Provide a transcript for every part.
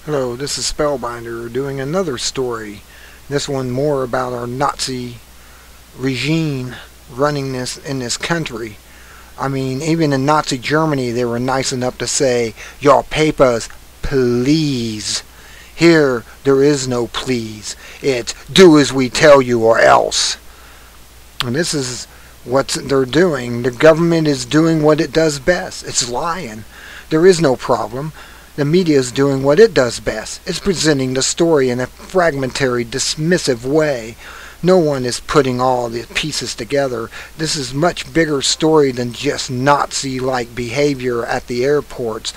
Hello, this is Spellbinder doing another story. This one more about our Nazi regime running this in this country. I mean, even in Nazi Germany, they were nice enough to say, "Your papers, please." Here, there is no please. It's do as we tell you or else. And this is what they're doing. The government is doing what it does best. It's lying. There is no problem. The media is doing what it does best. It's presenting the story in a fragmentary, dismissive way. No one is putting all the pieces together. This is a much bigger story than just Nazi-like behavior at the airports.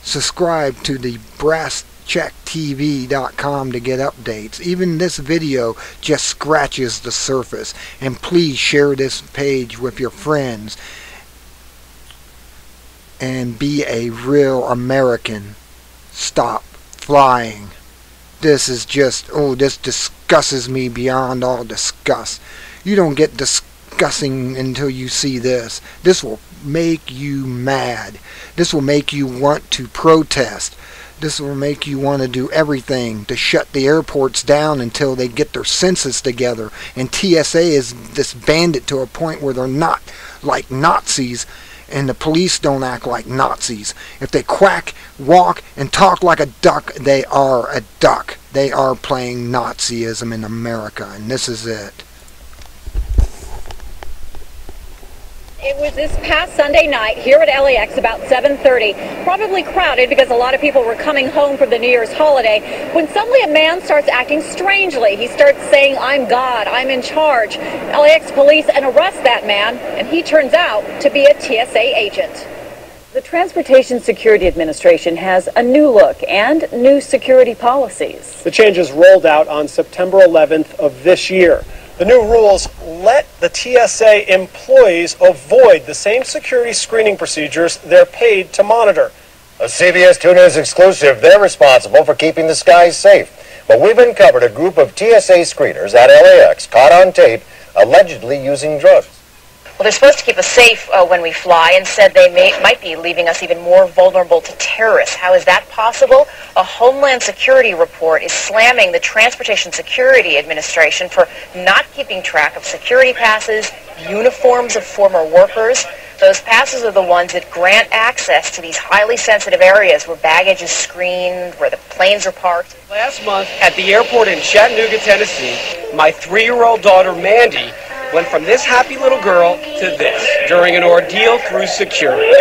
Subscribe to the BrassCheckTV.com to get updates. Even this video just scratches the surface. And please share this page with your friends. And be a real American. Stop flying. This is just, this disgusts me beyond all disgust. You don't get disgusting until you see this. This will make you mad. This will make you want to protest. This will make you want to do everything to shut the airports down until they get their senses together. And TSA is disbanded to a point where they're not like Nazis. And the police don't act like Nazis. If they quack, walk, and talk like a duck, they are a duck. They are playing Nazism in America, and this is it. It was this past Sunday night here at LAX about 7:30, probably crowded because a lot of people were coming home from the New Year's holiday, when suddenly a man starts acting strangely. He starts saying, "I'm God, I'm in charge." LAX police and arrest that man, and he turns out to be a TSA agent. The Transportation Security Administration has a new look and new security policies. The changes rolled out on September 11th of this year. The new rules let the TSA employees avoid the same security screening procedures they're paid to monitor. A CBS 2 News exclusive, they're responsible for keeping the skies safe. But we've uncovered a group of TSA screeners at LAX caught on tape allegedly using drugs. Well, they're supposed to keep us safe when we fly, and said they might be leaving us even more vulnerable to terrorists. How is that possible? A Homeland Security report is slamming the Transportation Security Administration for not keeping track of security passes, uniforms of former workers. Those passes are the ones that grant access to these highly sensitive areas where baggage is screened, where the planes are parked. Last month at the airport in Chattanooga, Tennessee, my 3-year-old daughter, Mandy, went from this happy little girl to this during an ordeal through security.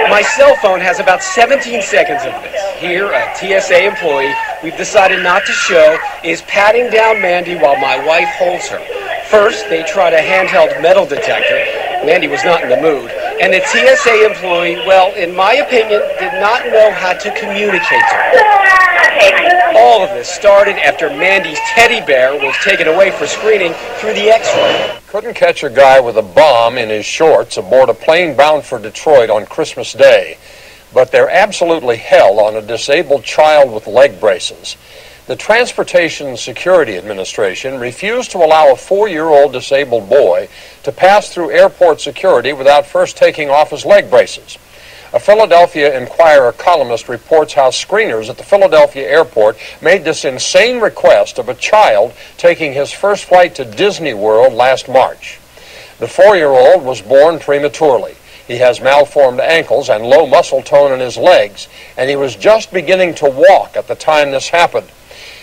My cell phone has about 17 seconds of this. Here, a TSA employee we've decided not to show is patting down Mandy while my wife holds her. First, they tried a handheld metal detector. Mandy was not in the mood. And the TSA employee, well, in my opinion, did not know how to communicate to her. All of this started after Mandy's teddy bear was taken away for screening through the X-ray. Couldn't catch a guy with a bomb in his shorts aboard a plane bound for Detroit on Christmas Day, but they're absolutely hell on a disabled child with leg braces. The Transportation Security Administration refused to allow a 4-year-old disabled boy to pass through airport security without first taking off his leg braces. A Philadelphia Inquirer columnist reports how screeners at the Philadelphia airport made this insane request of a child taking his first flight to Disney World last March. The 4-year-old was born prematurely. He has malformed ankles and low muscle tone in his legs, and he was just beginning to walk at the time this happened.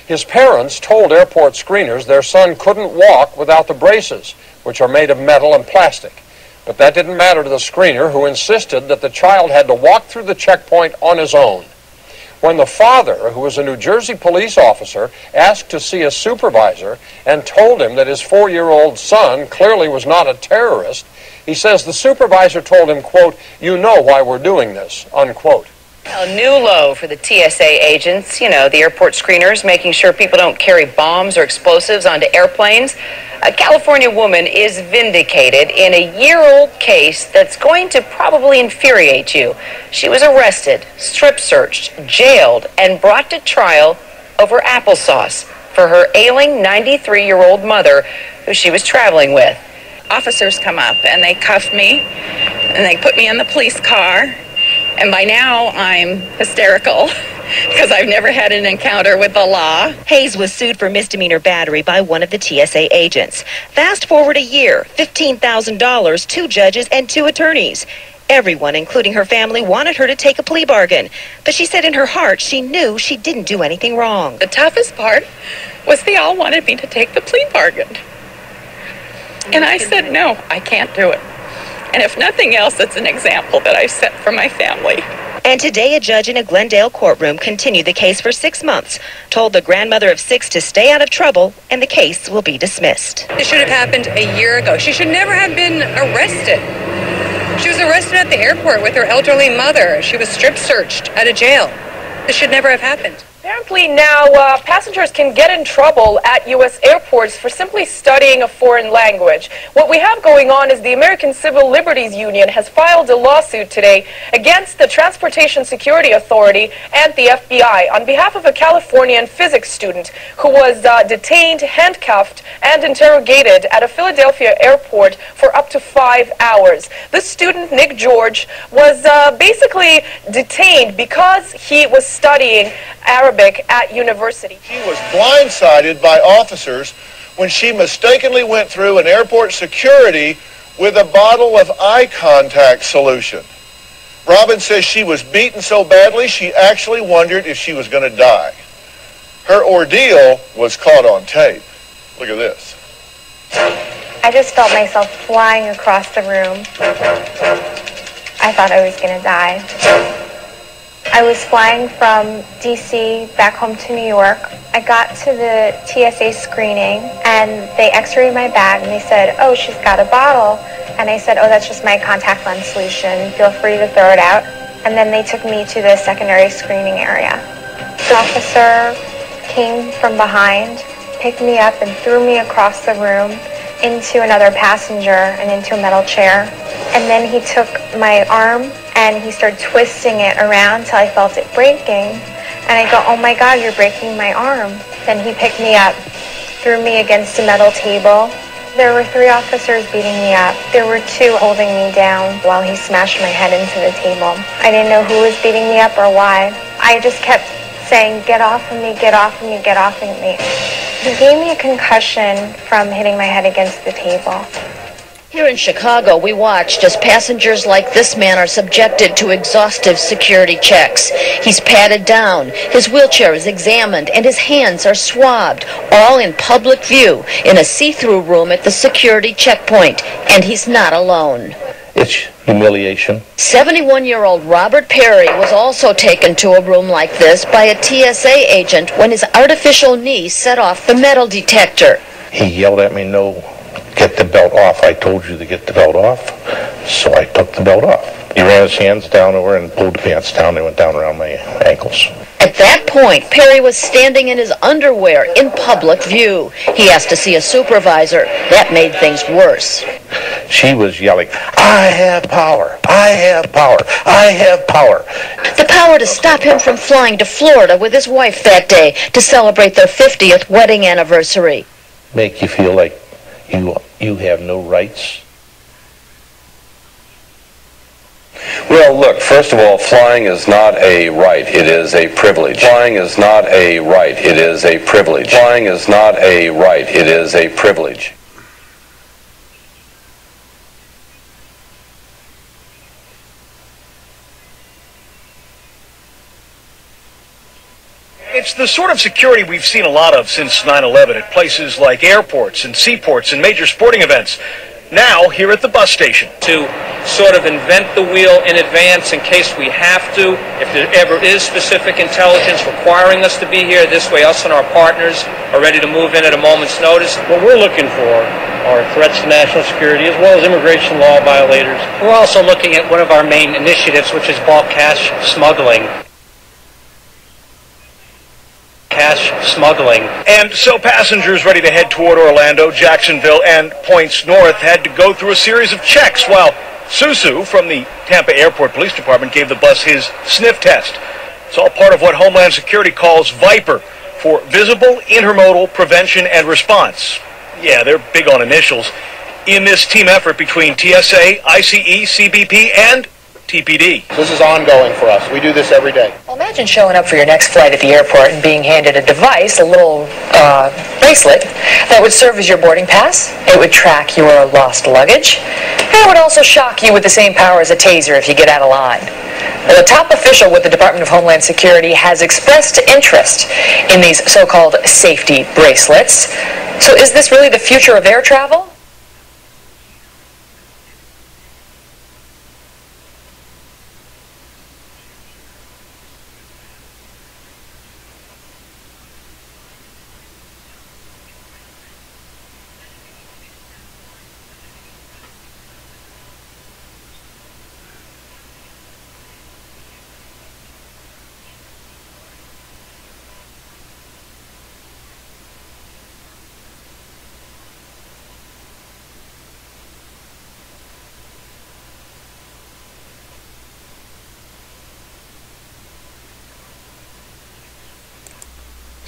His parents told airport screeners their son couldn't walk without the braces, which are made of metal and plastic. But that didn't matter to the screener, who insisted that the child had to walk through the checkpoint on his own. When the father, who was a New Jersey police officer, asked to see a supervisor and told him that his 4-year-old son clearly was not a terrorist, he says the supervisor told him, quote, "You know why we're doing this," unquote. A new low for the TSA agents, the airport screeners, making sure people don't carry bombs or explosives onto airplanes. A California woman is vindicated in a year-old case that's going to probably infuriate you. She was arrested, strip-searched, jailed, and brought to trial over applesauce for her ailing 93-year-old mother who she was traveling with. Officers come up and they cuff me and they put me in the police car And by now, I'm hysterical because I've never had an encounter with the law. Hayes was sued for misdemeanor battery by one of the TSA agents. Fast forward a year, $15,000, 2 judges and 2 attorneys. Everyone, including her family, wanted her to take a plea bargain. But she said in her heart she knew she didn't do anything wrong. The toughest part was they all wanted me to take the plea bargain. And I said, no, I can't do it. And if nothing else, it's an example that I set for my family. And today, a judge in a Glendale courtroom continued the case for 6 months, told the grandmother of 6 to stay out of trouble, and the case will be dismissed. It should have happened a year ago. She should never have been arrested. She was arrested at the airport with her elderly mother. She was strip searched at a jail. This should never have happened. Apparently now passengers can get in trouble at U.S. airports for simply studying a foreign language. What we have going on is the American Civil Liberties Union has filed a lawsuit today against the Transportation Security Authority and the FBI on behalf of a Californian physics student who was detained, handcuffed, and interrogated at a Philadelphia airport for up to 5 hours. This student, Nick George, was basically detained because he was studying Arabic at university. She was blindsided by officers when she mistakenly went through an airport security with a bottle of eye contact solution. Robin says she was beaten so badly she actually wondered if she was going to die. Her ordeal was caught on tape. Look at this. I just felt myself flying across the room. I thought I was going to die. I was flying from D.C. back home to New York. I got to the TSA screening and they x-rayed my bag and they said, oh, she's got a bottle. And I said, oh, that's just my contact lens solution. Feel free to throw it out. And then they took me to the secondary screening area. The officer came from behind, picked me up and threw me across the room into another passenger and into a metal chair. And then he took my arm and he started twisting it around till I felt it breaking. And I go, oh my God, you're breaking my arm. Then he picked me up, threw me against a metal table. There were 3 officers beating me up. There were 2 holding me down while he smashed my head into the table. I didn't know who was beating me up or why. I just kept saying, get off of me, get off of me, get off of me. He gave me a concussion from hitting my head against the table. Here in Chicago, we watched as passengers like this man are subjected to exhaustive security checks. He's patted down, his wheelchair is examined, and his hands are swabbed, all in public view in a see-through room at the security checkpoint. And he's not alone. It's humiliation. 71-year-old Robert Perry was also taken to a room like this by a TSA agent when his artificial knee set off the metal detector. He yelled at me, no, get the belt off. I told you to get the belt off. So I took the belt off. He ran his hands down over and pulled the pants down. They went down around my ankles. At that point, Perry was standing in his underwear in public view. He asked to see a supervisor. That made things worse. She was yelling, I have power, I have power, I have power. The power to stop him from flying to Florida with his wife that day to celebrate their 50th wedding anniversary. Make you feel like you have no rights. Well, look, first of all, flying is not a right. It is a privilege. Flying is not a right. It is a privilege. Flying is not a right. It is a privilege. It's the sort of security we've seen a lot of since 9/11 at places like airports and seaports and major sporting events. Now, here at the bus station. To sort of invent the wheel in advance in case we have to, if there ever is specific intelligence requiring us to be here, this way us and our partners are ready to move in at a moment's notice. What we're looking for are threats to national security as well as immigration law violators. We're also looking at one of our main initiatives, which is bulk cash smuggling. And so passengers ready to head toward Orlando, Jacksonville, and points north had to go through a series of checks while Susu from the Tampa Airport Police Department gave the bus his sniff test. It's all part of what Homeland Security calls VIPER, for Visible Intermodal Prevention and Response. Yeah, they're big on initials. In this team effort between TSA, ICE, CBP, and TPD. This is ongoing for us. We do this every day. Well, imagine showing up for your next flight at the airport and being handed a device, a little bracelet, that would serve as your boarding pass. It would track your lost luggage. And it would also shock you with the same power as a taser if you get out of line. Well, a top official with the Department of Homeland Security has expressed interest in these so-called safety bracelets. So is this really the future of air travel?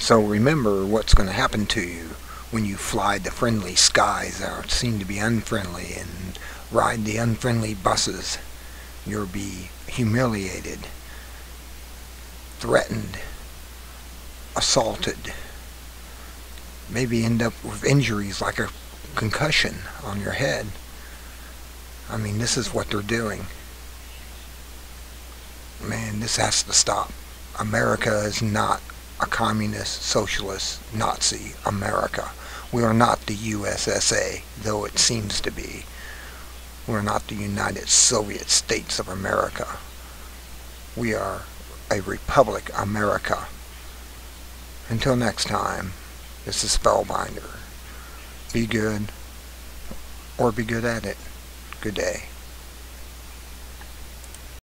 So remember what's going to happen to you when you fly the friendly skies that seem to be unfriendly and ride the unfriendly buses. You'll be humiliated, threatened, assaulted, maybe end up with injuries like a concussion on your head. I mean, this is what they're doing. Man, this has to stop. America is not a communist, socialist, Nazi America. We are not the USSA, though it seems to be. We're not the United Soviet States of America. We are a Republic America. Until next time, this is Spellbinder. Be good, or be good at it. Good day.